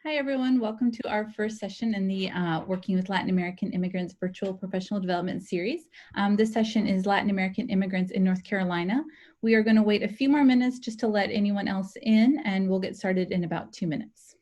Hi, everyone. Welcome to our first session in the Working with Latin American Immigrants virtual professional development series. This session is Latin American Immigrants in North Carolina. We are going to wait a few more minutes just to let anyone else in, and we'll get started in about 2 minutes.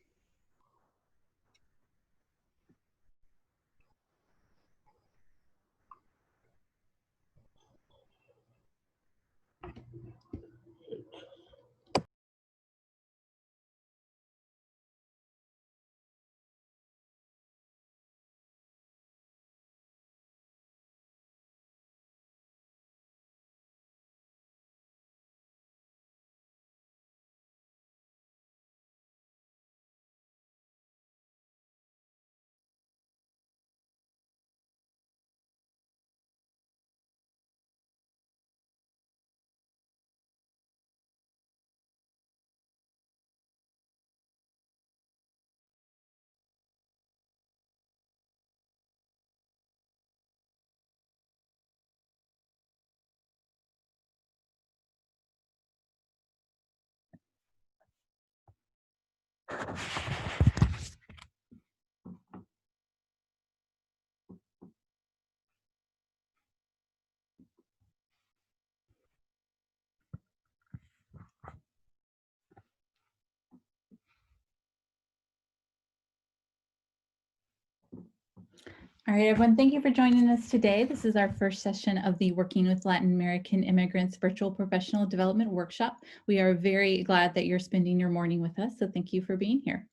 All right, everyone, thank you for joining us today. This is our first session of the Working with Latin American Immigrants virtual professional development workshop. We are very glad that you're spending your morning with us, so thank you for being here.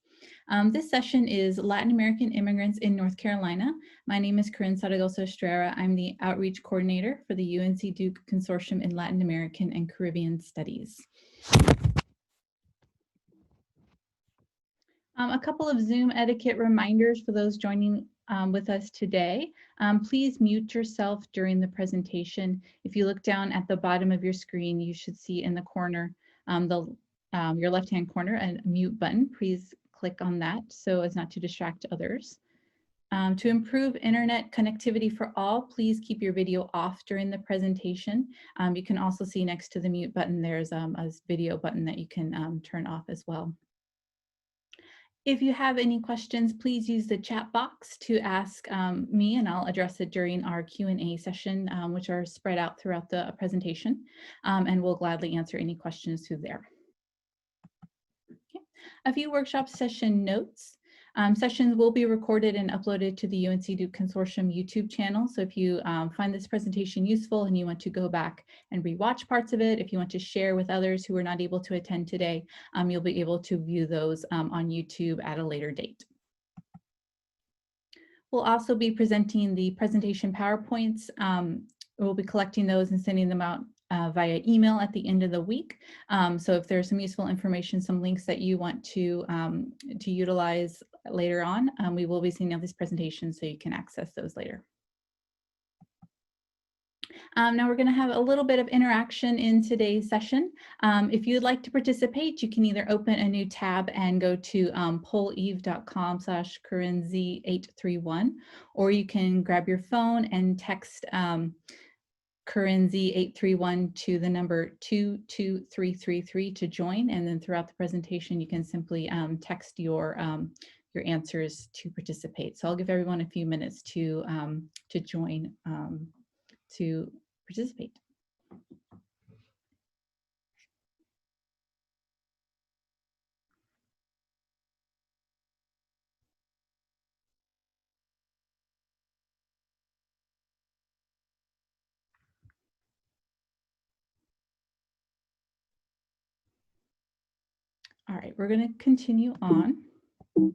This session is Latin American Immigrants in North Carolina. My name is Corin Zaragoza Estrera. I'm the Outreach Coordinator for the UNC-DUKE Consortium in Latin American and Caribbean Studies. A couple of Zoom etiquette reminders for those joining with us today. Please mute yourself during the presentation. If you look down at the bottom of your screen, you should see in the corner, your left-hand corner, a mute button. Please click on that so as not to distract others. To improve internet connectivity for all, please keep your video off during the presentation. You can also see next to the mute button, there's a video button that you can turn off as well. If you have any questions, please use the chat box to ask me, and I'll address it during our Q&A session, which are spread out throughout the presentation, and we'll gladly answer any questions through there. Okay. A few workshop session notes. Sessions will be recorded and uploaded to the UNC-DUKE Consortium YouTube channel. So if you find this presentation useful and you want to go back and rewatch parts of it, if you want to share with others who are not able to attend today, you'll be able to view those on YouTube at a later date. We'll also be presenting the presentation PowerPoints. We'll be collecting those and sending them out via email at the end of the week. So if there's some useful information, some links that you want to utilize later on, we will be sending out this presentation so you can access those later. Now we're going to have a little bit of interaction in today's session. If you'd like to participate, you can either open a new tab and go to polleve.com/CorinZ831, or you can grab your phone and text CorinZ831 to the number 22333 to join, and then throughout the presentation you can simply text your answers to participate. So I'll give everyone a few minutes to join to participate. All right, we're going to continue on. Okay.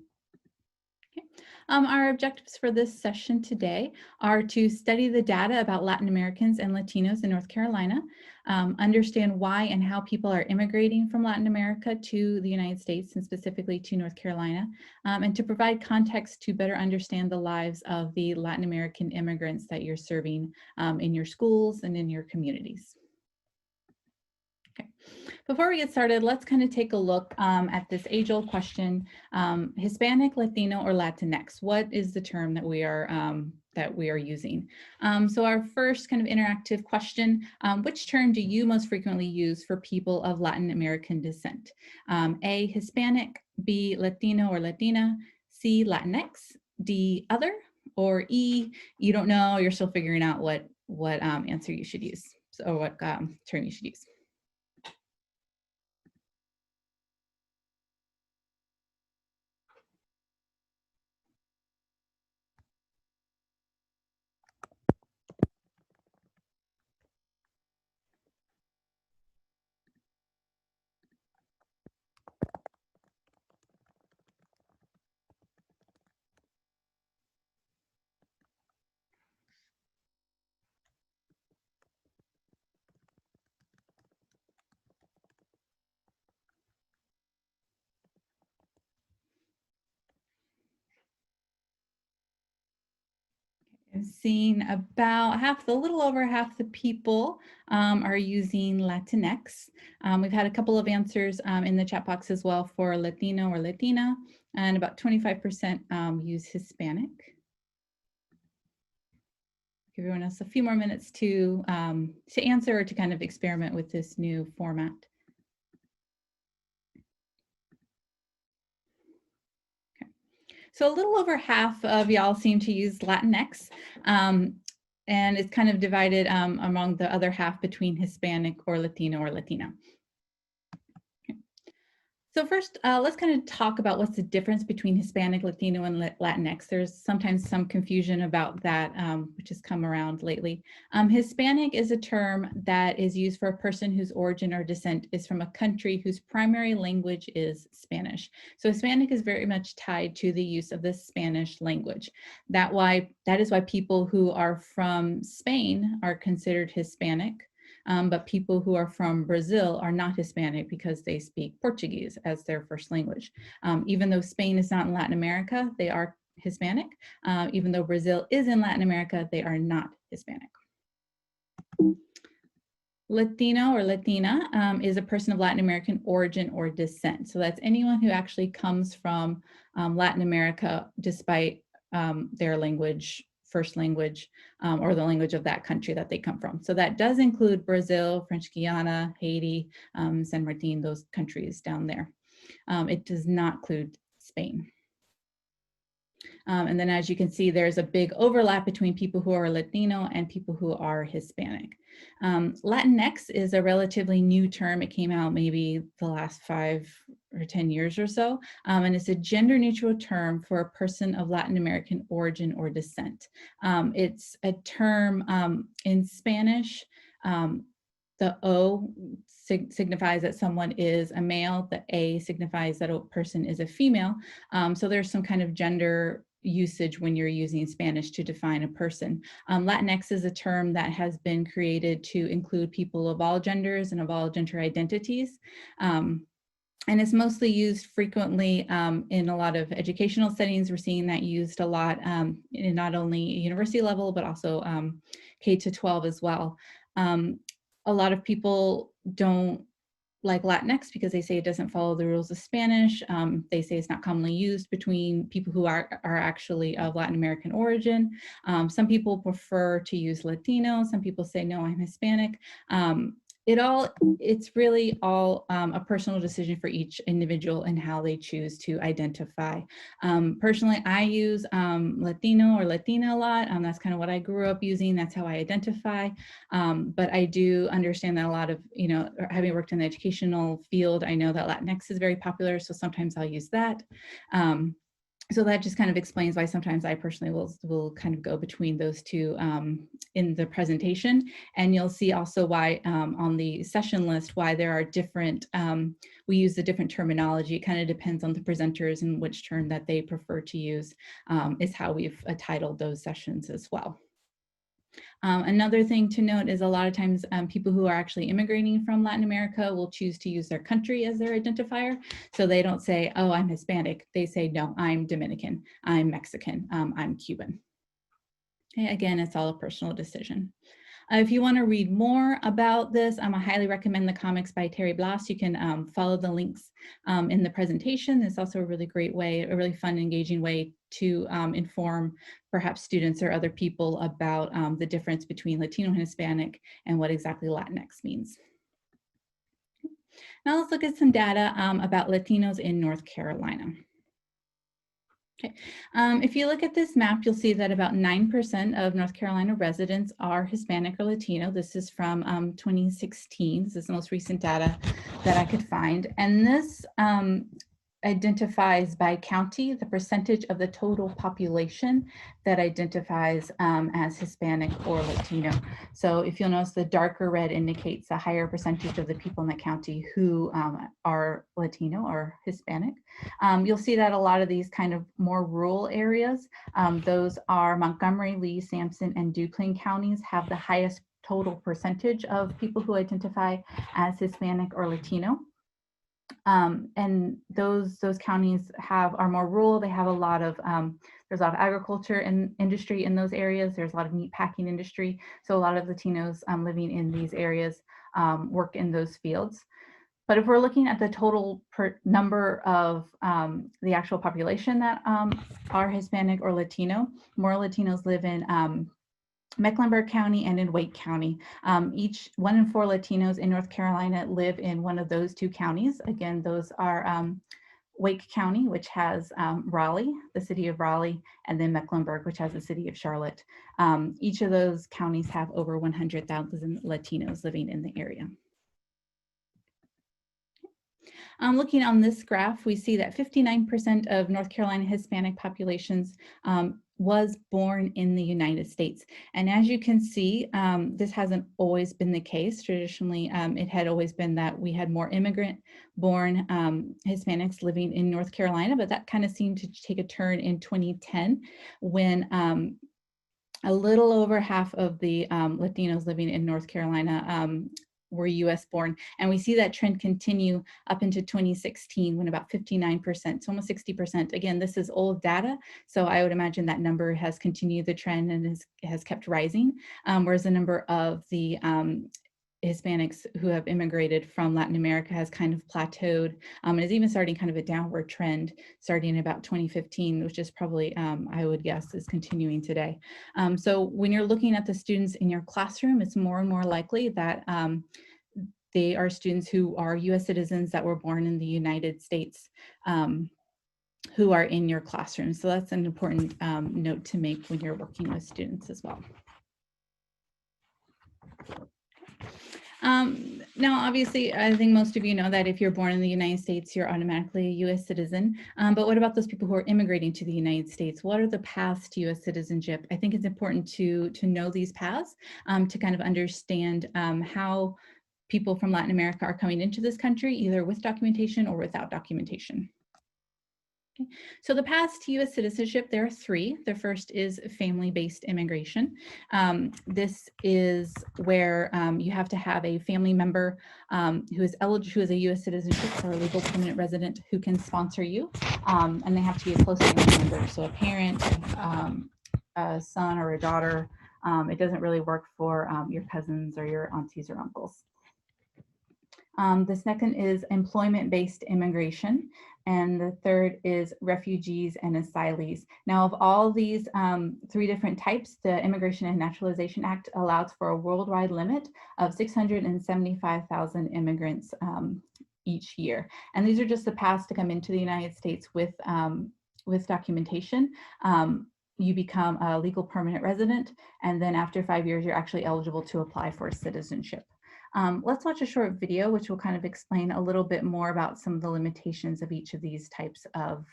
Our objectives for this session today are to study the data about Latin Americans and Latinos in North Carolina, understand why and how people are immigrating from Latin America to the United States and specifically to North Carolina, and to provide context to better understand the lives of the Latin American immigrants that you're serving in your schools and in your communities. Okay. Before we get started, let's kind of take a look at this age-old question, Hispanic, Latino, or Latinx. What is the term that we are that we are using. So our first kind of interactive question, which term do you most frequently use for people of Latin American descent? A, Hispanic, B, Latino or Latina, C, Latinx, D, other, or E, you don't know, you're still figuring out what answer you should use, or what term you should use. I've seen about a little over half the people are using Latinx. We've had a couple of answers in the chat box as well for Latino or Latina, and about 25% use Hispanic. Give everyone else a few more minutes to answer or to kind of experiment with this new format. So a little over half of y'all seem to use Latinx, and it's kind of divided among the other half between Hispanic or Latino or Latina. Okay. So first, let's kind of talk about what's the difference between Hispanic, Latino, and Latinx. There's sometimes some confusion about that, which has come around lately. Hispanic is a term that is used for a person whose origin or descent is from a country whose primary language is Spanish. So Hispanic is very much tied to the use of the Spanish language. That is why people who are from Spain are considered Hispanic. But people who are from Brazil are not Hispanic because they speak Portuguese as their first language. Even though Spain is not in Latin America, they are Hispanic. Even though Brazil is in Latin America, they are not Hispanic. Latino or Latina is a person of Latin American origin or descent. So that's anyone who actually comes from Latin America despite their language, first language, or the language of that country that they come from. So that does include Brazil, French Guiana, Haiti, San Martin, those countries down there. It does not include Spain. And then as you can see, there's a big overlap between people who are Latino and people who are Hispanic. Latinx is a relatively new term. It came out maybe the last 5 or 10 years or so. And it's a gender neutral term for a person of Latin American origin or descent. It's a term in Spanish. The O signifies that someone is a male. The A signifies that a person is a female. So there's some kind of gender usage when you're using Spanish to define a person. Latinx is a term that has been created to include people of all genders and of all gender identities. And it's mostly used frequently in a lot of educational settings. We're seeing that used a lot in not only university level, but also K-12 as well. A lot of people don't like Latinx because they say it doesn't follow the rules of Spanish. They say it's not commonly used between people who are actually of Latin American origin. Some people prefer to use Latino. Some people say, no, I'm Hispanic. It's really all a personal decision for each individual and how they choose to identify. Personally, I use Latino or Latina a lot. That's kind of what I grew up using. That's how I identify. But I do understand that a lot of, having worked in the educational field, I know that Latinx is very popular. So sometimes I'll use that. So that just kind of explains why sometimes I personally will kind of go between those two in the presentation. And you'll see also why on the session list, why there are different, we use the different terminology. It kind of depends on the presenters and which term that they prefer to use is how we've titled those sessions as well. Another thing to note is a lot of times people who are actually immigrating from Latin America will choose to use their country as their identifier. So they don't say, oh, I'm Hispanic. They say, no, I'm Dominican, I'm Mexican, I'm Cuban. Okay, again, it's all a personal decision. If you want to read more about this, I highly recommend the comics by Terry Blas. You can follow the links in the presentation. It's also a really great way, a really fun, engaging way to inform perhaps students or other people about the difference between Latino and Hispanic and what exactly Latinx means. Now let's look at some data about Latinos in North Carolina. Okay. If you look at this map, you'll see that about 9% of North Carolina residents are Hispanic or Latino. This is from 2016. This is the most recent data that I could find. And this identifies by county the percentage of the total population that identifies as Hispanic or Latino. So if you'll notice, the darker red indicates a higher percentage of the people in the county who are Latino or Hispanic. You'll see that a lot of these kind of more rural areas, those are Montgomery, Lee, Sampson, and Duplin counties have the highest total percentage of people who identify as Hispanic or Latino. And those counties are more rural. They have a lot of, there's a lot of agriculture and industry in those areas. There's a lot of meat packing industry. So a lot of Latinos living in these areas work in those fields. But if we're looking at the total number of the actual population that are Hispanic or Latino, more Latinos live in Mecklenburg County and in Wake County. 1 in 4 Latinos in North Carolina live in one of those two counties. Again, those are Wake County, which has Raleigh, the city of Raleigh, and then Mecklenburg, which has the city of Charlotte. Each of those counties have over 100,000 Latinos living in the area. Looking on this graph, we see that 59% of North Carolina Hispanic populations was born in the United States. And as you can see, this hasn't always been the case. Traditionally, it had always been that we had more immigrant-born Hispanics living in North Carolina, but that kind of seemed to take a turn in 2010 when a little over half of the Latinos living in North Carolina were US born. And we see that trend continue up into 2016 when about 59%, so almost 60%. Again, this is old data, so I would imagine that number has continued the trend and has kept rising, whereas the number of the Hispanics who have immigrated from Latin America has kind of plateaued and is even starting kind of a downward trend starting in about 2015, which is probably, I would guess, is continuing today. So when you're looking at the students in your classroom, it's more and more likely that they are students who are US citizens that were born in the United States who are in your classroom. So that's an important note to make when you're working with students as well. Now, obviously, I think most of you know that if you're born in the United States, you're automatically a US citizen. But what about those people who are immigrating to the United States? What are the paths to US citizenship? I think it's important to know these paths to kind of understand how people from Latin America are coming into this country, either with documentation or without documentation. Okay. So the paths to US citizenship, there are 3. The first is family-based immigration. This is where you have to have a family member who is eligible, who is a US citizen or a legal permanent resident who can sponsor you, and they have to be a close family member, so a parent, a son or a daughter. It doesn't really work for your cousins or your aunties or uncles. The second is employment-based immigration, and the third is refugees and asylees. Now, of all these 3 different types, the Immigration and Naturalization Act allows for a worldwide limit of 675,000 immigrants each year. And these are just the paths to come into the United States with documentation. You become a legal permanent resident, and then after 5 years, you're actually eligible to apply for citizenship. Let's watch a short video which will kind of explain a little bit more about some of the limitations of each of these types of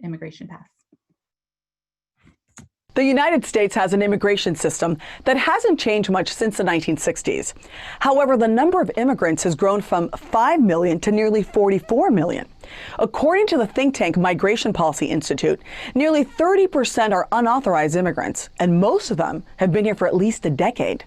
immigration paths. The United States has an immigration system that hasn't changed much since the 1960s. However, the number of immigrants has grown from 5 million to nearly 44 million. According to the think tank Migration Policy Institute, nearly 30% are unauthorized immigrants, and most of them have been here for at least a decade.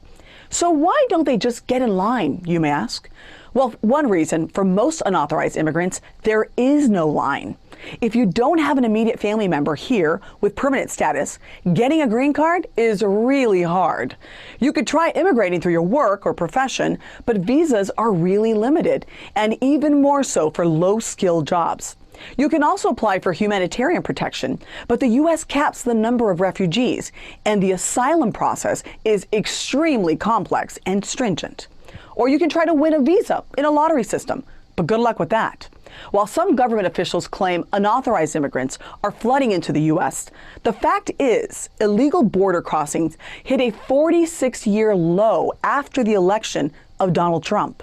So why don't they just get in line, you may ask? Well, one reason, for most unauthorized immigrants, there is no line. If you don't have an immediate family member here with permanent status, getting a green card is really hard. You could try immigrating through your work or profession, but visas are really limited, and even more so for low-skilled jobs. You can also apply for humanitarian protection, but the U.S. caps the number of refugees, and the asylum process is extremely complex and stringent. Or you can try to win a visa in a lottery system, but good luck with that. While some government officials claim unauthorized immigrants are flooding into the U.S., the fact is illegal border crossings hit a 46-year low after the election of Donald Trump.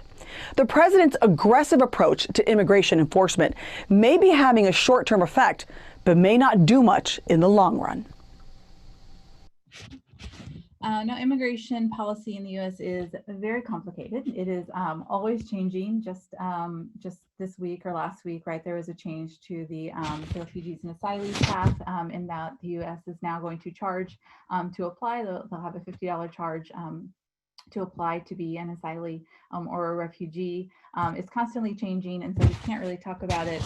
The president's aggressive approach to immigration enforcement may be having a short-term effect, but may not do much in the long run. Now, immigration policy in the U.S. is very complicated. It is always changing. Just this week or last week, right, there was a change to the refugees and asylees path, in that the U.S. is now going to charge to apply. They'll have a $50 charge to apply to be an asylee or a refugee. It's constantly changing, and so we can't really talk about it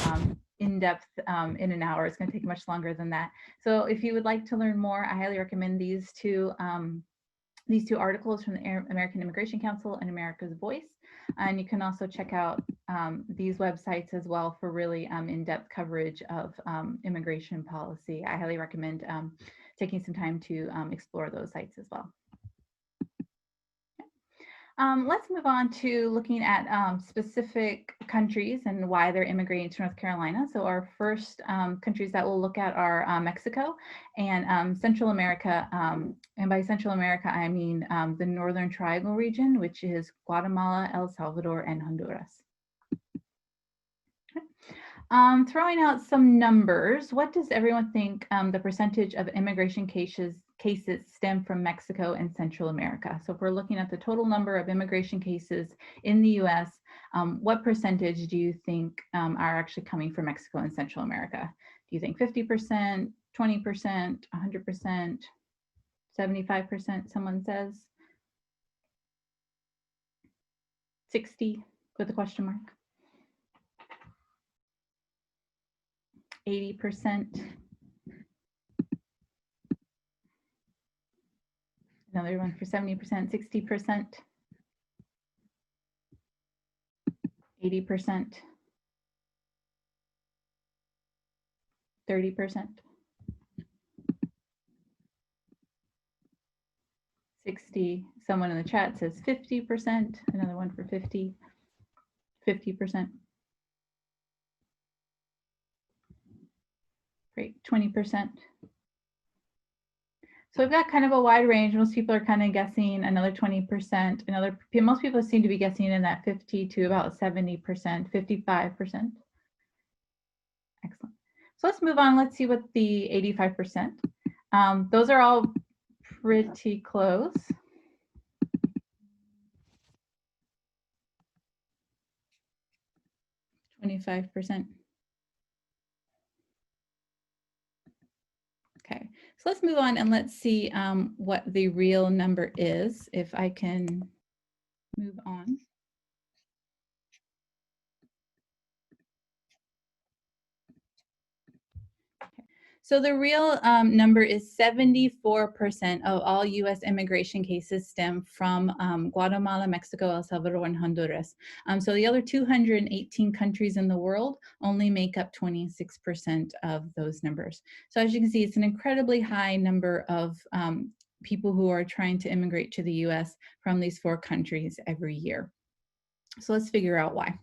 in depth in an hour. It's going to take much longer than that. So if you would like to learn more, I highly recommend these two articles from the American Immigration Council and America's Voice. And you can also check out these websites as well for really in-depth coverage of immigration policy. I highly recommend taking some time to explore those sites as well. Let's move on to looking at specific countries and why they're immigrating to North Carolina. So our first countries that we'll look at are Mexico and Central America. And by Central America, I mean the Northern Triangle region, which is Guatemala, El Salvador, and Honduras. Throwing out some numbers, what does everyone think the percentage of immigration cases stem from Mexico and Central America? So if we're looking at the total number of immigration cases in the US, what percentage do you think are actually coming from Mexico and Central America? Do you think 50%, 20%, 100%, 75%, someone says? 60 with a question mark? 80%? Another one for 70%, 60%, 80%, 30%, 60. Someone in the chat says 50%, another one for 50, 50%. Great, 20%. So we've got kind of a wide range. Most people are kind of guessing another 20%. Most people seem to be guessing in that 50 to about 70%, 55%. Excellent. So let's move on. Let's see what the 85%. Those are all pretty close. 25%. Okay, so let's move on and let's see what the real number is, if I can move on. So the real number is 74% of all US immigration cases stem from Guatemala, Mexico, El Salvador, and Honduras. So the other 218 countries in the world only make up 26% of those numbers. So as you can see, it's an incredibly high number of people who are trying to immigrate to the US from these 4 countries every year. So let's figure out why.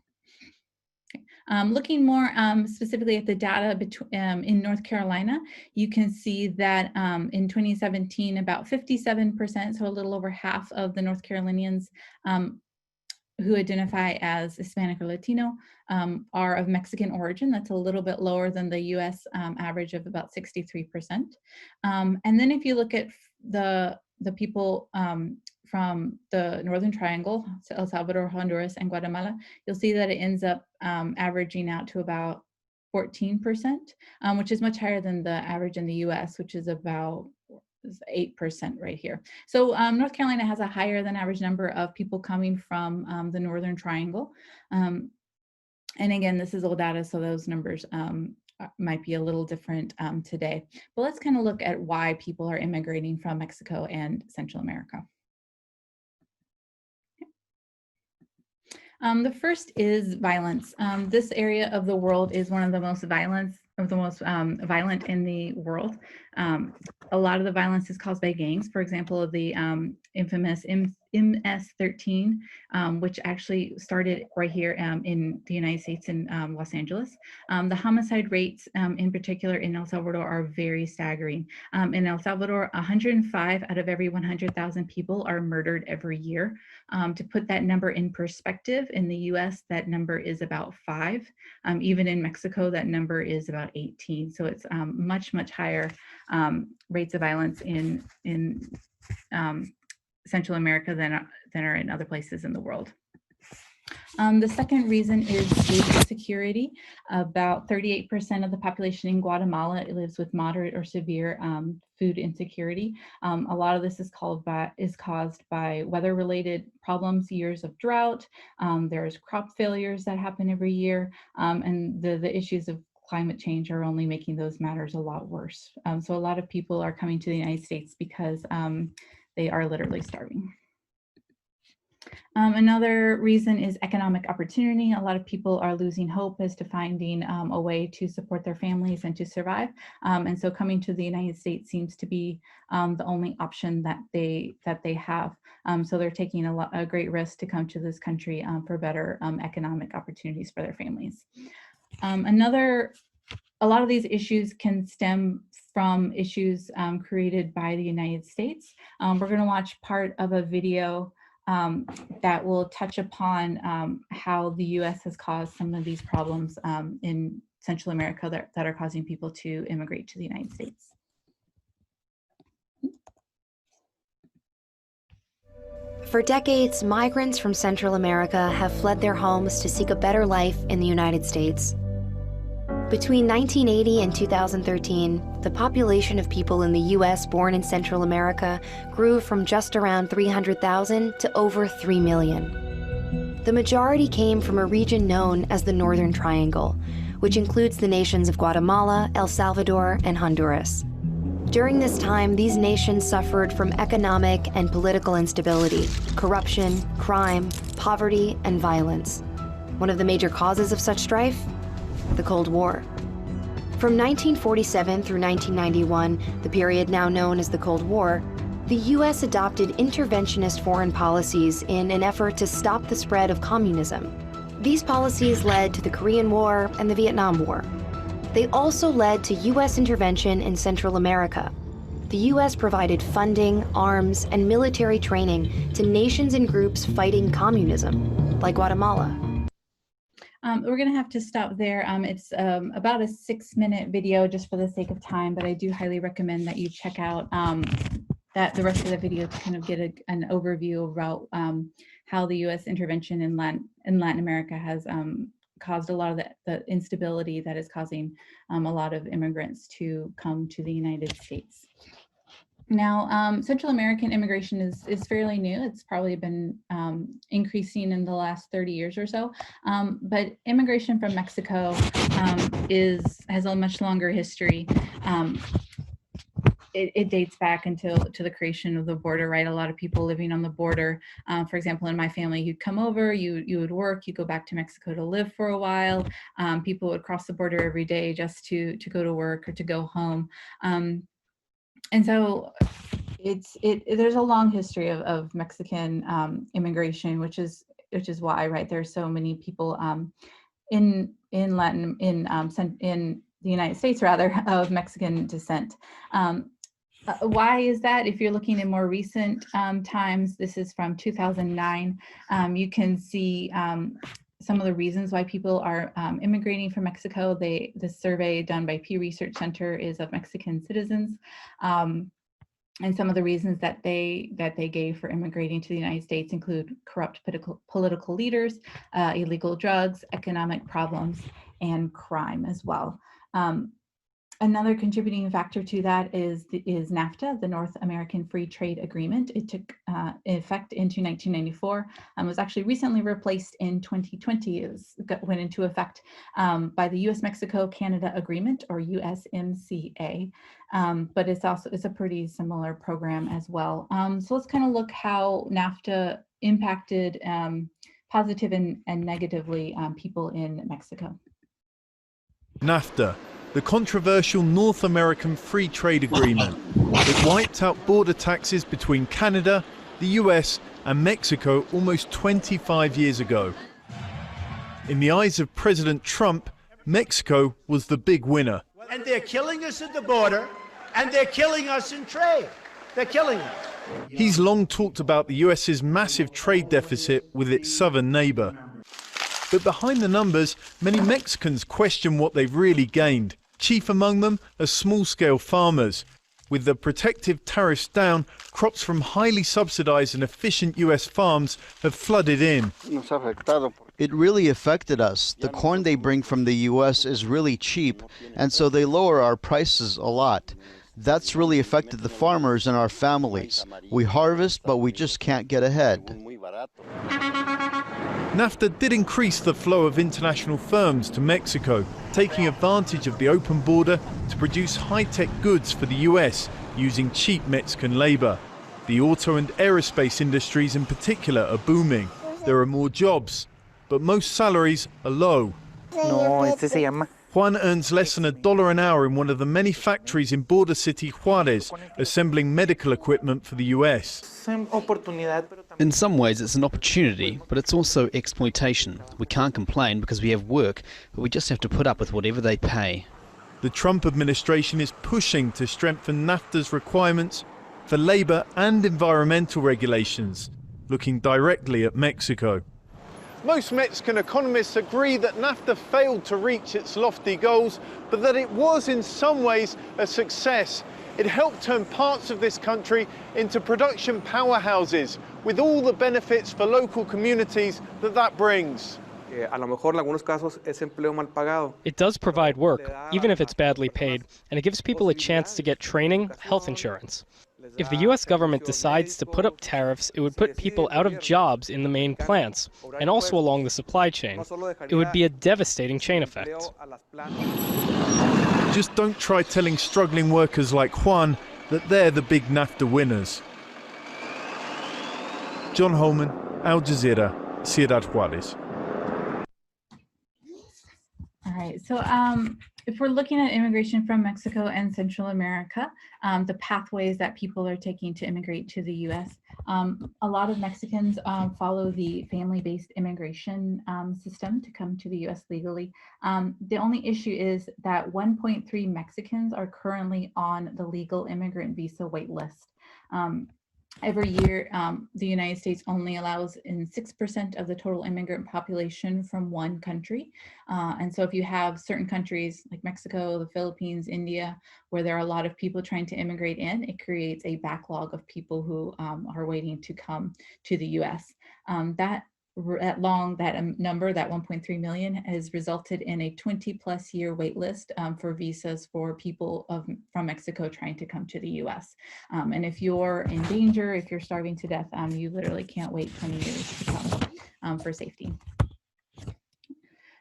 Looking more specifically at the data in North Carolina, you can see that in 2017, about 57%, so a little over half of the North Carolinians who identify as Hispanic or Latino are of Mexican origin. That's a little bit lower than the US average of about 63%. And then if you look at the people from the Northern Triangle, so El Salvador, Honduras, and Guatemala, you'll see that it ends up averaging out to about 14%, which is much higher than the average in the US, which is about 8% right here. So North Carolina has a higher than average number of people coming from the Northern Triangle. And again, this is old data, so those numbers might be a little different today. But let's kind of look at why people are immigrating from Mexico and Central America. The first is violence. This area of the world is one of the most violent in the world. A lot of the violence is caused by gangs. For example, the infamous MS-13, which actually started right here in the United States in Los Angeles. The homicide rates in particular in El Salvador are very staggering. In El Salvador, 105 out of every 100,000 people are murdered every year. To put that number in perspective, in the US, that number is about 5. Even in Mexico, that number is about 18. So it's much, much higher rates of violence in Central America than are in other places in the world. The second reason is food insecurity. About 38% of the population in Guatemala lives with moderate or severe food insecurity. A lot of this is caused by weather-related problems, years of drought. There's crop failures that happen every year, and the issues of climate change are only making those matters a lot worse. So a lot of people are coming to the United States because they are literally starving. Another reason is economic opportunity. A lot of people are losing hope as to finding a way to support their families and to survive. And so coming to the United States seems to be the only option that they have. So they're taking a great risk to come to this country for better economic opportunities for their families. A lot of these issues can stem from issues created by the United States. We're going to watch part of a video that will touch upon how the US has caused some of these problems in Central America that are causing people to immigrate to the United States. For decades, migrants from Central America have fled their homes to seek a better life in the United States. Between 1980 and 2013, the population of people in the U.S. born in Central America grew from just around 300,000 to over 3 million. The majority came from a region known as the Northern Triangle, which includes the nations of Guatemala, El Salvador, and Honduras. During this time, these nations suffered from economic and political instability, corruption, crime, poverty, and violence. One of the major causes of such strife? The Cold War. From 1947 through 1991, the period now known as the Cold War, the U.S. adopted interventionist foreign policies in an effort to stop the spread of communism. These policies led to the Korean War and the Vietnam War. They also led to U.S. intervention in Central America. The U.S. provided funding, arms, and military training to nations and groups fighting communism, like Guatemala. We're going to have to stop there. It's about a 6-minute video just for the sake of time, but I do highly recommend that you check out the rest of the video to kind of get an overview about how the U.S. intervention in Latin America has caused a lot of the instability that is causing a lot of immigrants to come to the United States. Now, Central American immigration is fairly new. It's probably been increasing in the last 30 years or so. But immigration from Mexico has a much longer history. It dates back to the creation of the border, right? A lot of people living on the border. For example, in my family, you'd come over, you would work, you go back to Mexico to live for a while. People would cross the border every day just to go to work or to go home. And so there's a long history of Mexican immigration, which is why, right, there's so many people in the United States, rather, of Mexican descent. Why is that? If you're looking in more recent times, this is from 2009. You can see some of the reasons why people are immigrating from Mexico. The survey done by Pew Research Center is of Mexican citizens. And some of the reasons that they gave for immigrating to the United States include corrupt political leaders, illegal drugs, economic problems, and crime as well. Another contributing factor to that is NAFTA, the North American Free Trade Agreement. It took effect into 1994 and was actually recently replaced in 2020. Went into effect by the US-Mexico-Canada Agreement, or USMCA, but it's a pretty similar program as well. So let's kind of look how NAFTA impacted positive and negatively people in Mexico. NAFTA, the controversial North American Free Trade Agreement. It wiped out border taxes between Canada, the US and Mexico almost 25 years ago. In the eyes of President Trump, Mexico was the big winner. And they're killing us at the border, and they're killing us in trade. They're killing us. He's long talked about the US's massive trade deficit with its southern neighbor. But behind the numbers, many Mexicans question what they've really gained. Chief among them are small-scale farmers. With the protective tariffs down, crops from highly subsidized and efficient US farms have flooded in. It really affected us. The corn they bring from the US is really cheap, and so they lower our prices a lot. That's really affected the farmers and our families. We harvest, but we just can't get ahead. NAFTA did increase the flow of international firms to Mexico, taking advantage of the open border to produce high-tech goods for the US using cheap Mexican labor. The auto and aerospace industries in particular are booming. There are more jobs, but most salaries are low. Juan earns less than $1 an hour in one of the many factories in border city Juarez, assembling medical equipment for the US. In some ways it's an opportunity, but it's also exploitation. We can't complain because we have work, but we just have to put up with whatever they pay. The Trump administration is pushing to strengthen NAFTA's requirements for labor and environmental regulations, looking directly at Mexico. Most Mexican economists agree that NAFTA failed to reach its lofty goals, but that it was in some ways a success. It helped turn parts of this country into production powerhouses, with all the benefits for local communities that brings. It does provide work, even if it's badly paid, and it gives people a chance to get training, health insurance. If the US government decides to put up tariffs, it would put people out of jobs in the main plants, and also along the supply chain. It would be a devastating chain effect. Just don't try telling struggling workers like Juan that they're the big NAFTA winners. John Holman, Al Jazeera, Ciudad Juarez. All right, so if we're looking at immigration from Mexico and Central America, the pathways that people are taking to immigrate to the US, a lot of Mexicans follow the family-based immigration system to come to the US legally. The only issue is that 1.3 Mexicans are currently on the legal immigrant visa wait list. Every year, the United States only allows in 6% of the total immigrant population from one country. And so if you have certain countries like Mexico, the Philippines, India, where there are a lot of people trying to immigrate in, it creates a backlog of people who are waiting to come to the US. That number, that 1.3 million, has resulted in a 20+ year wait list for visas for people from Mexico trying to come to the US. And if you're in danger, if you're starving to death, you literally can't wait 20 years to come for safety.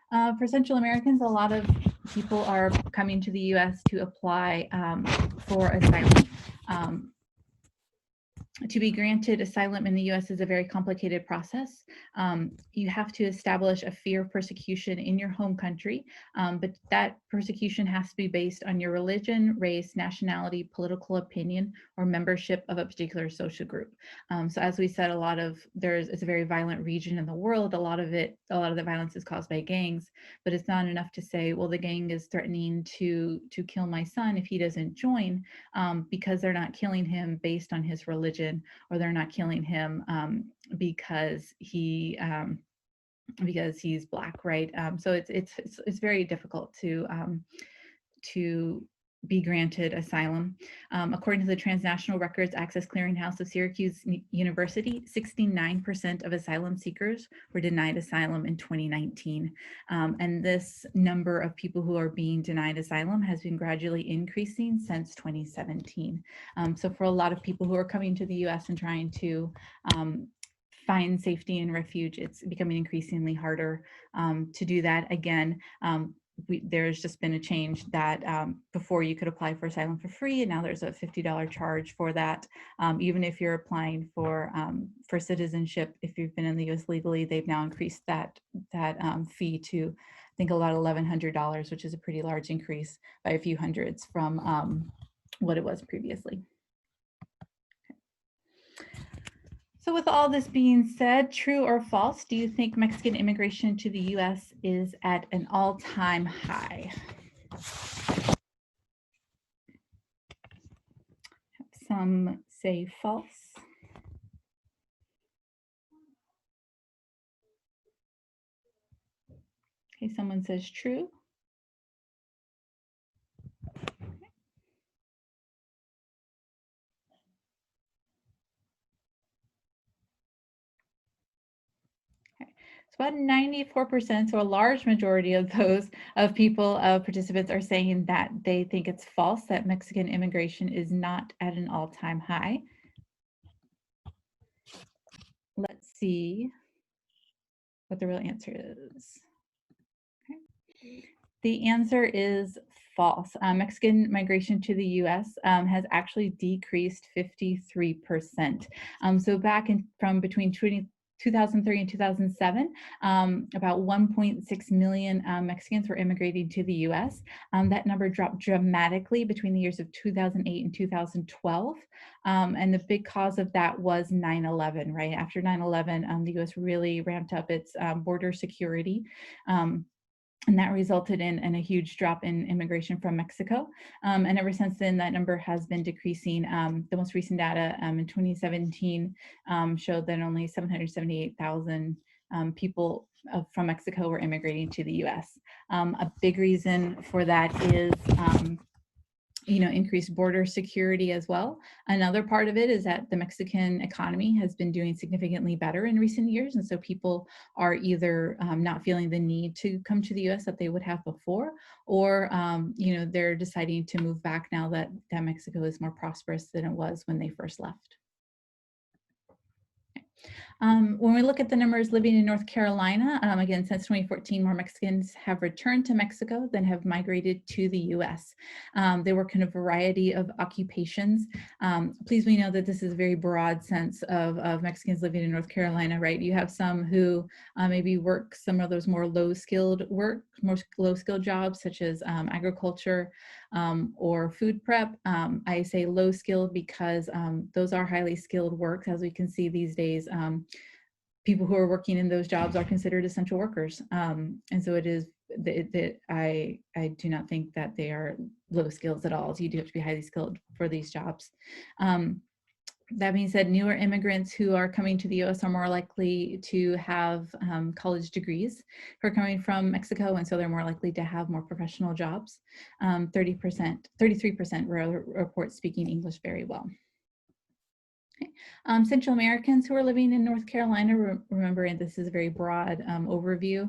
For Central Americans, a lot of people are coming to the US to apply for asylum. To be granted asylum in the US is a very complicated process. You have to establish a fear of persecution in your home country, but that persecution has to be based on your religion, race, nationality, political opinion, or membership of a particular social group. So as we said, it's a very violent region in the world. A lot of the violence is caused by gangs, but it's not enough to say, well, the gang is threatening to kill my son if he doesn't join, because they're not killing him based on his religion, or they're not killing him because he's Black, right? So it's very difficult to be granted asylum. According to the Transnational Records Access Clearinghouse of Syracuse University, 69% of asylum seekers were denied asylum in 2019. And this number of people who are being denied asylum has been gradually increasing since 2017. So for a lot of people who are coming to the US and trying to find safety and refuge, it's becoming increasingly harder to do that. Again, there's just been a change that before you could apply for asylum for free, and now there's a $50 charge for that. Even if you're applying for citizenship, if you've been in the US legally, they've now increased that fee to, I think, about $1,100, which is a pretty large increase by a few hundreds from what it was previously. So with all this being said, true or false, do you think Mexican immigration to the US is at an all-time high? Some say false. Okay, someone says true. So about 94%, so a large majority of those participants are saying that they think it's false, that Mexican immigration is not at an all-time high. Let's see what the real answer is. Okay. The answer is false. Mexican migration to the US has actually decreased 53%. So back from between 2003 and 2007, about 1.6 million Mexicans were immigrating to the US. That number dropped dramatically between the years of 2008 and 2012. And the big cause of that was 9/11, right? After 9/11, the US really ramped up its border security. And that resulted in a huge drop in immigration from Mexico. And ever since then, that number has been decreasing. The most recent data in 2017 showed that only 778,000 people from Mexico were immigrating to the US. A big reason for that is increased border security as well. Another part of it is that the Mexican economy has been doing significantly better in recent years. And so people are either not feeling the need to come to the US that they would have before, or they're deciding to move back now that Mexico is more prosperous than it was when they first left. When we look at the numbers living in North Carolina, again, since 2014, more Mexicans have returned to Mexico than have migrated to the US. They work in a variety of occupations. Please, we know that this is a very broad sense of Mexicans living in North Carolina, right? You have some who maybe work some of those more low-skilled jobs, such as agriculture or food prep. I say low-skilled because those are highly skilled work. As we can see these days, people who are working in those jobs are considered essential workers. And so it is that I do not think that they are low skills at all. So you do have to be highly skilled for these jobs. That being said, newer immigrants who are coming to the US are more likely to have college degrees who are coming from Mexico, and so they're more likely to have more professional jobs. 33% report speaking English very well. Okay. Central Americans who are living in North Carolina, remember, this is a very broad overview.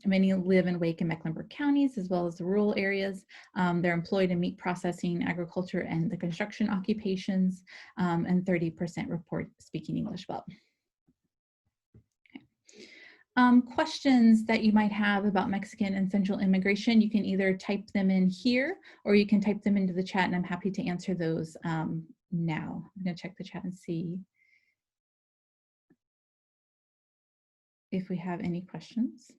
Many live in Wake and Mecklenburg counties, as well as the rural areas. They're employed in meat processing, agriculture, and the construction occupations, and 30% report speaking English well. Questions that you might have about Mexican and Central immigration, you can either type them in here, or you can type them into the chat, and I'm happy to answer those now. I'm going to check the chat and see if we have any questions.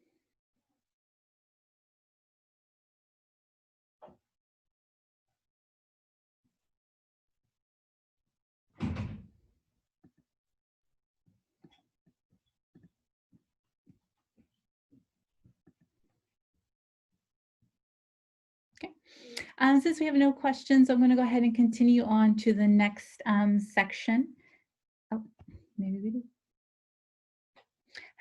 Since we have no questions, I'm going to go ahead and continue on to the next section. Oh, maybe we do.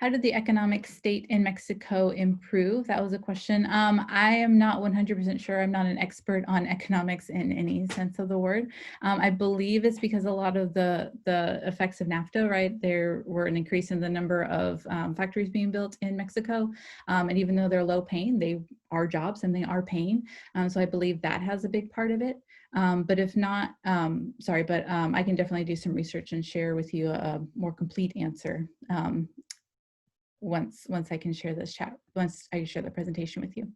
How did the economic state in Mexico improve? That was a question. I am not 100% sure. I'm not an expert on economics in any sense of the word. I believe it's because a lot of the effects of NAFTA, right? There were an increase in the number of factories being built in Mexico. And even though they're low paying, they are jobs and they are paying. So I believe that has a big part of it. But if not, sorry, but I can definitely do some research and share with you a more complete answer once I can share this chat, once I share the presentation with you.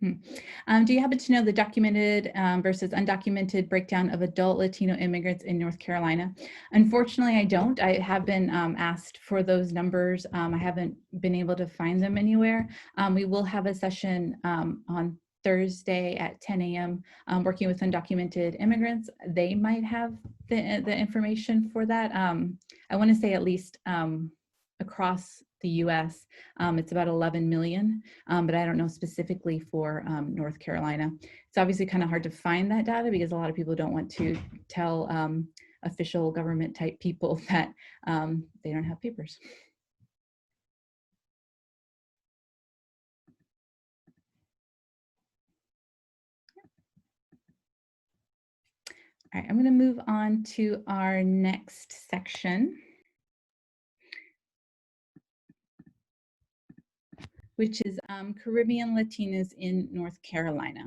Do you happen to know the documented versus undocumented breakdown of adult Latino immigrants in North Carolina? Unfortunately, I don't. I have been asked for those numbers. I haven't been able to find them anywhere. We will have a session on Thursday at 10 a.m. Working with undocumented immigrants. They might have the information for that. I want to say at least across the US, it's about 11 million, but I don't know specifically for North Carolina. It's obviously kind of hard to find that data because a lot of people don't want to tell official government type people that they don't have papers. All right, I'm going to move on to our next section, which is Caribbean Latinos in North Carolina.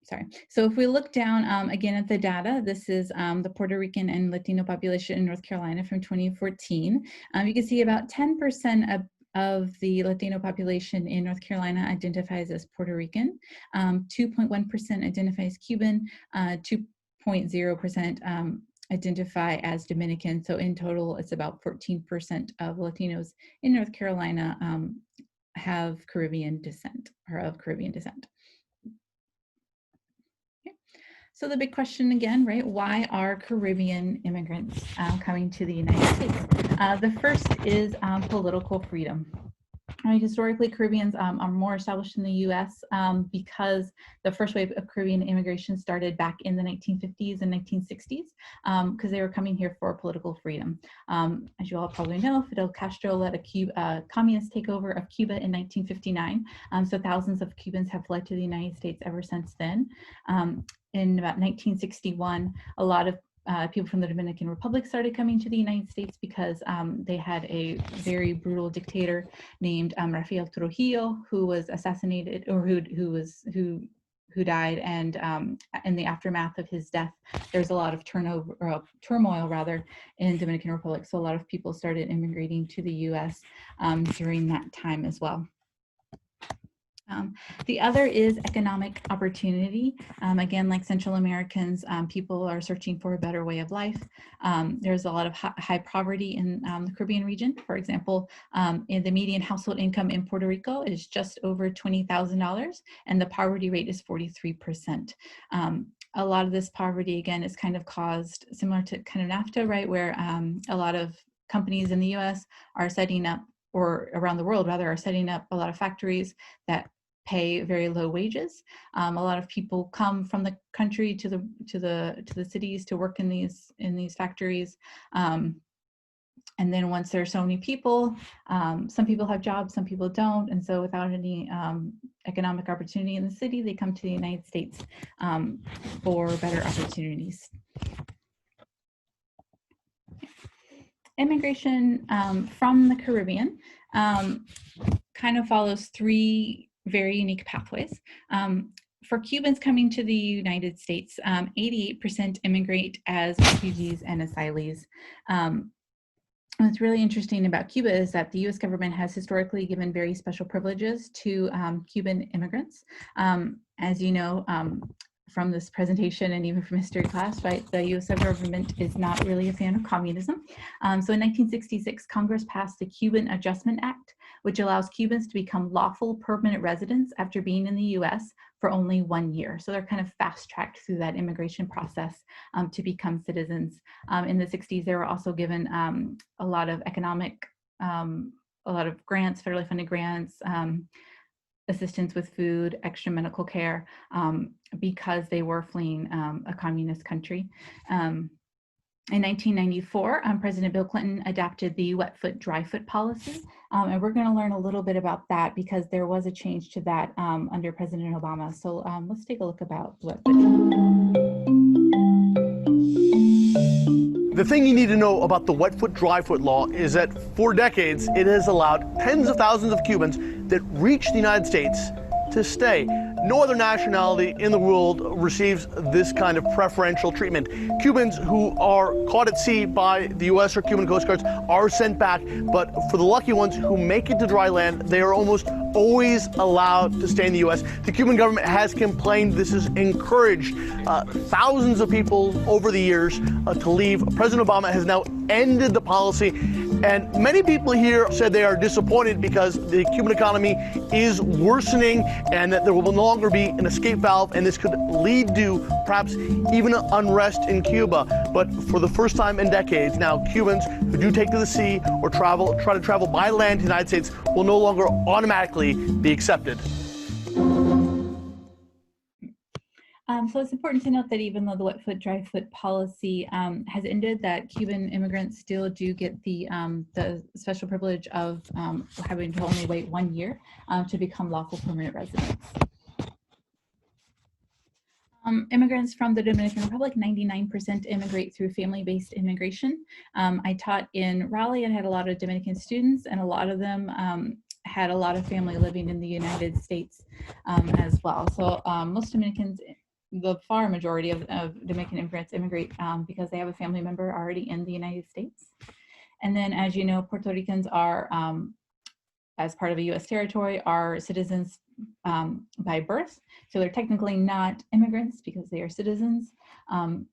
Sorry. So if we look down again at the data, this is the Puerto Rican and Latino population in North Carolina from 2014. You can see about 10% of the Latino population in North Carolina identifies as Puerto Rican, 2.1% identifies Cuban, 2.0% identify as Dominican. So in total, it's about 14% of Latinos in North Carolina have Caribbean descent or of Caribbean descent. So the big question again, right? Why are Caribbean immigrants coming to the United States? The first is political freedom. Right, historically, Caribbeans are more established in the U.S. Because the first wave of Caribbean immigration started back in the 1950s and 1960s because they were coming here for political freedom. As you all probably know, Fidel Castro led a communist takeover of Cuba in 1959. So thousands of Cubans have fled to the United States ever since then. In about 1961, a lot of people from the Dominican Republic started coming to the United States because they had a very brutal dictator named Rafael Trujillo, who was assassinated, or who died, and in the aftermath of his death, there's a lot of turmoil rather in Dominican Republic. So a lot of people started immigrating to the U.S. During that time as well. The other is economic opportunity. Again, like Central Americans, people are searching for a better way of life. There's a lot of high poverty in the Caribbean region. For example, in the median household income in Puerto Rico is just over $20,000, and the poverty rate is 43%. A lot of this poverty, again, is kind of caused similar to kind of NAFTA, right, where a lot of companies in the US are setting up, or around the world rather, are setting up a lot of factories that pay very low wages. A lot of people come from the country to the cities to work in these factories. And then once there's so many people, some people have jobs, some people don't. And so without any economic opportunity in the city, they come to the United States for better opportunities. Immigration from the Caribbean kind of follows three very unique pathways. For Cubans coming to the United States, 88% immigrate as refugees and asylees. What's really interesting about Cuba is that the US government has historically given very special privileges to Cuban immigrants. As you know, from this presentation and even from history class, right, the US government is not really a fan of communism. So in 1966, Congress passed the Cuban Adjustment Act, which allows Cubans to become lawful permanent residents after being in the US for only 1 year. So they're kind of fast-tracked through that immigration process to become citizens. In the 60s, they were also given a lot of economic, a lot of grants, federally funded grants, assistance with food, extra medical care, because they were fleeing a communist country. In 1994, President Bill Clinton adopted the wet foot, dry foot policy. And we're going to learn a little bit about that because there was a change to that under President Obama. So let's take a look about wet foot. The thing you need to know about the wet foot, dry foot law is that for decades, it has allowed tens of thousands of Cubans that reach the United States to stay. No other nationality in the world receives this kind of preferential treatment. Cubans who are caught at sea by the U.S. or Cuban Coast Guards are sent back, but for the lucky ones who make it to dry land, they are almost always allowed to stay in the U.S. The Cuban government has complained this has encouraged thousands of people over the years to leave. President Obama has now ended the policy, and many people here said they are disappointed because the Cuban economy is worsening and that there will no longer be an escape valve, and this could lead to perhaps even unrest in Cuba. But for the first time in decades now, Cubans who do take to the sea or try to travel by land to the United States will no longer automatically be accepted. So it's important to note that even though the wet foot, dry foot policy has ended, that Cuban immigrants still do get the special privilege of having to only wait 1 year to become lawful permanent residents. Immigrants from the Dominican Republic, 99% immigrate through family-based immigration. I taught in Raleigh and had a lot of Dominican students, and a lot of them had a lot of family living in the United States as well. So most Dominicans, the far majority of Dominican immigrants immigrate because they have a family member already in the United States. And then, as you know, Puerto Ricans are, as part of a U.S. territory, are citizens by birth. So they're technically not immigrants because they are citizens, and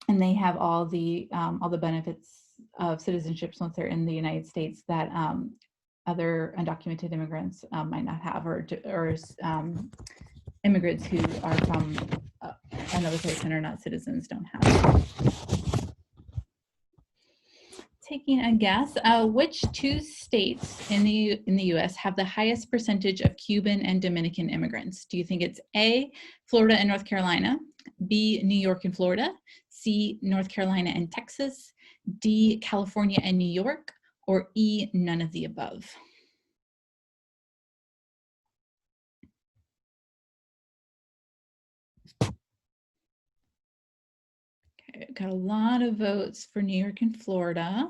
they have all the benefits of citizenship once they're in the United States that other undocumented immigrants might not have, or immigrants who are from another place and are not citizens don't have. Taking a guess, which two states in the U.S. have the highest percentage of Cuban and Dominican immigrants? Do you think it's A, Florida and North Carolina, B, New York and Florida, C, North Carolina and Texas, D, California and New York, or E, none of the above? Okay, got a lot of votes for New York and Florida.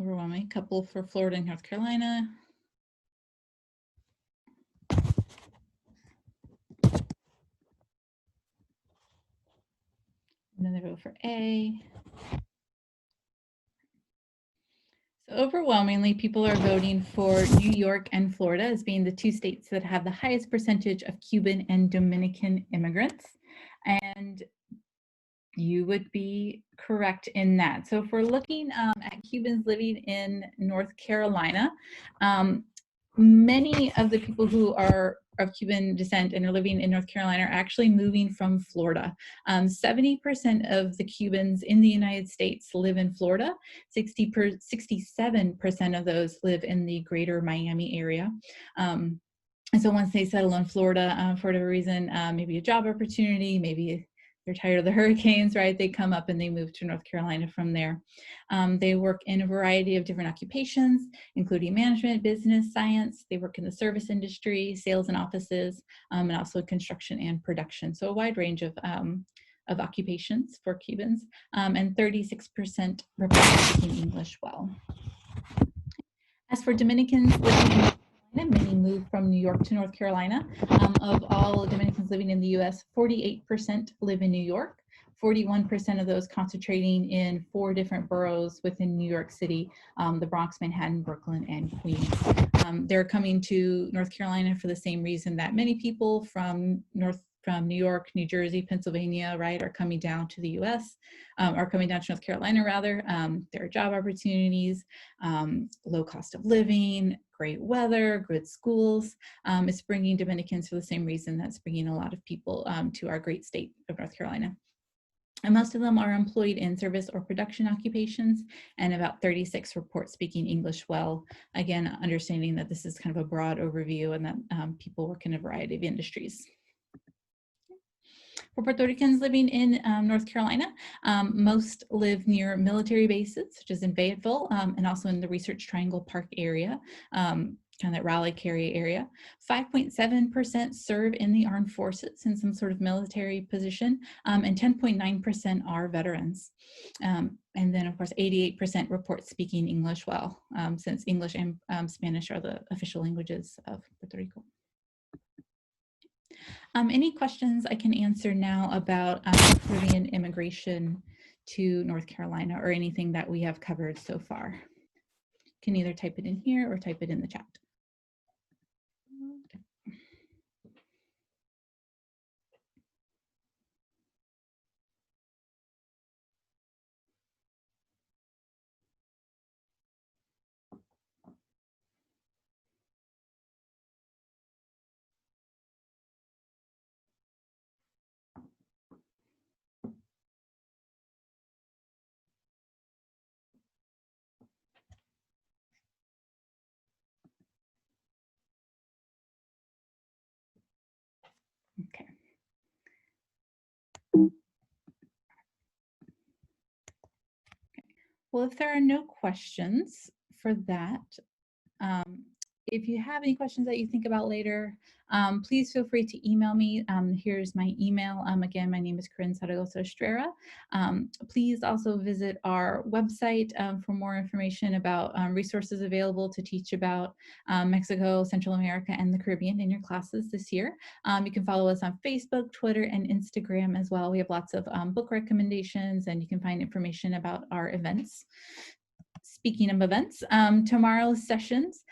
Overwhelming. Couple for Florida and North Carolina. Another vote for A. So overwhelmingly, people are voting for New York and Florida as being the two states that have the highest percentage of Cuban and Dominican immigrants. And you would be correct in that. So if we're looking at Cubans living in North Carolina, many of the people who are of Cuban descent and are living in North Carolina are actually moving from Florida. 70% of the Cubans in the United States live in Florida. 67% of those live in the greater Miami area. And so once they settle in Florida, for whatever reason, maybe a job opportunity, maybe they're tired of the hurricanes, right? They come up and they move to North Carolina from there. They work in a variety of different occupations, including management, business, science. They work in the service industry, sales and offices, and also construction and production. So a wide range of occupations for Cubans, and 36% report speaking English well. As for Dominicans living in many moved from New York to North Carolina. Of all Dominicans living in the U.S., 48% live in New York, 41% of those concentrating in 4 different boroughs within New York City, the Bronx, Manhattan, Brooklyn, and Queens. They're coming to North Carolina for the same reason that many people from New York, New Jersey, Pennsylvania, right, are coming down to the U.S., are coming down to North Carolina, rather. There are job opportunities, low cost of living, great weather, good schools. It's bringing Dominicans for the same reason that's bringing a lot of people to our great state of North Carolina. And most of them are employed in service or production occupations, and about 36 report speaking English well. Again, understanding that this is kind of a broad overview and that people work in a variety of industries. For Puerto Ricans living in North Carolina, most live near military bases, such as in Fayetteville, and also in the Research Triangle Park area, kind of that Raleigh-Cary area. 5.7% serve in the armed forces in some sort of military position, and 10.9% are veterans. And then, of course, 88% report speaking English well, since English and Spanish are the official languages of Puerto Rico. Any questions I can answer now about Caribbean immigration to North Carolina or anything that we have covered so far? You can either type it in here or type it in the chat. Okay. Well, if there are no questions for that, if you have any questions that you think about later, please feel free to email me. Here's my email. Again, my name is Corin Zaragoza Estrera. Please also visit our website for more information about resources available to teach about Mexico, Central America, and the Caribbean in your classes this year. You can follow us on Facebook, Twitter, and Instagram as well. We have lots of book recommendations, and you can find information about our events. Speaking of events, tomorrow's sessions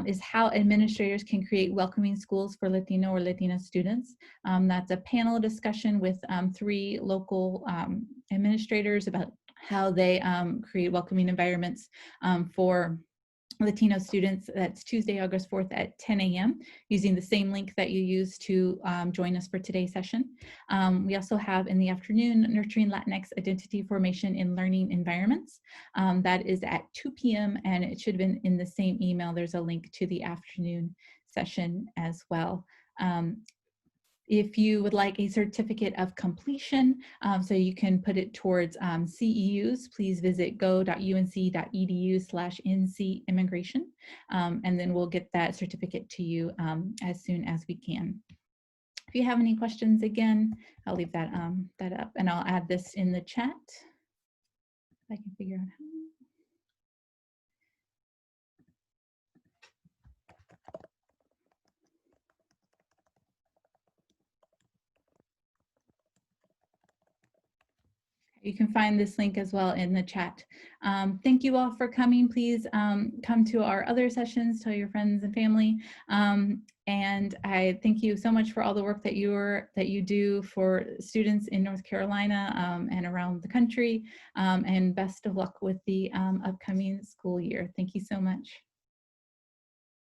is how administrators can create welcoming schools for Latino or Latina students. That's a panel discussion with 3 local administrators about how they create welcoming environments for Latino students. That's Tuesday, August 4th at 10 a.m. using the same link that you used to join us for today's session. We also have in the afternoon, Nurturing Latinx Identity Formation in Learning Environments. That is at 2 p.m. and it should have been in the same email. There's a link to the afternoon session as well. If you would like a certificate of completion, so you can put it towards CEUs, please visit go.unc.edu/NC immigration, and then we'll get that certificate to you as soon as we can. If you have any questions, again, I'll leave that, that up, and I'll add this in the chat if I can figure out how. You can find this link as well in the chat. Thank you all for coming. Please come to our other sessions, tell your friends and family. And I thank you so much for all the work that you do for students in North Carolina and around the country. And best of luck with the upcoming school year. Thank you so much.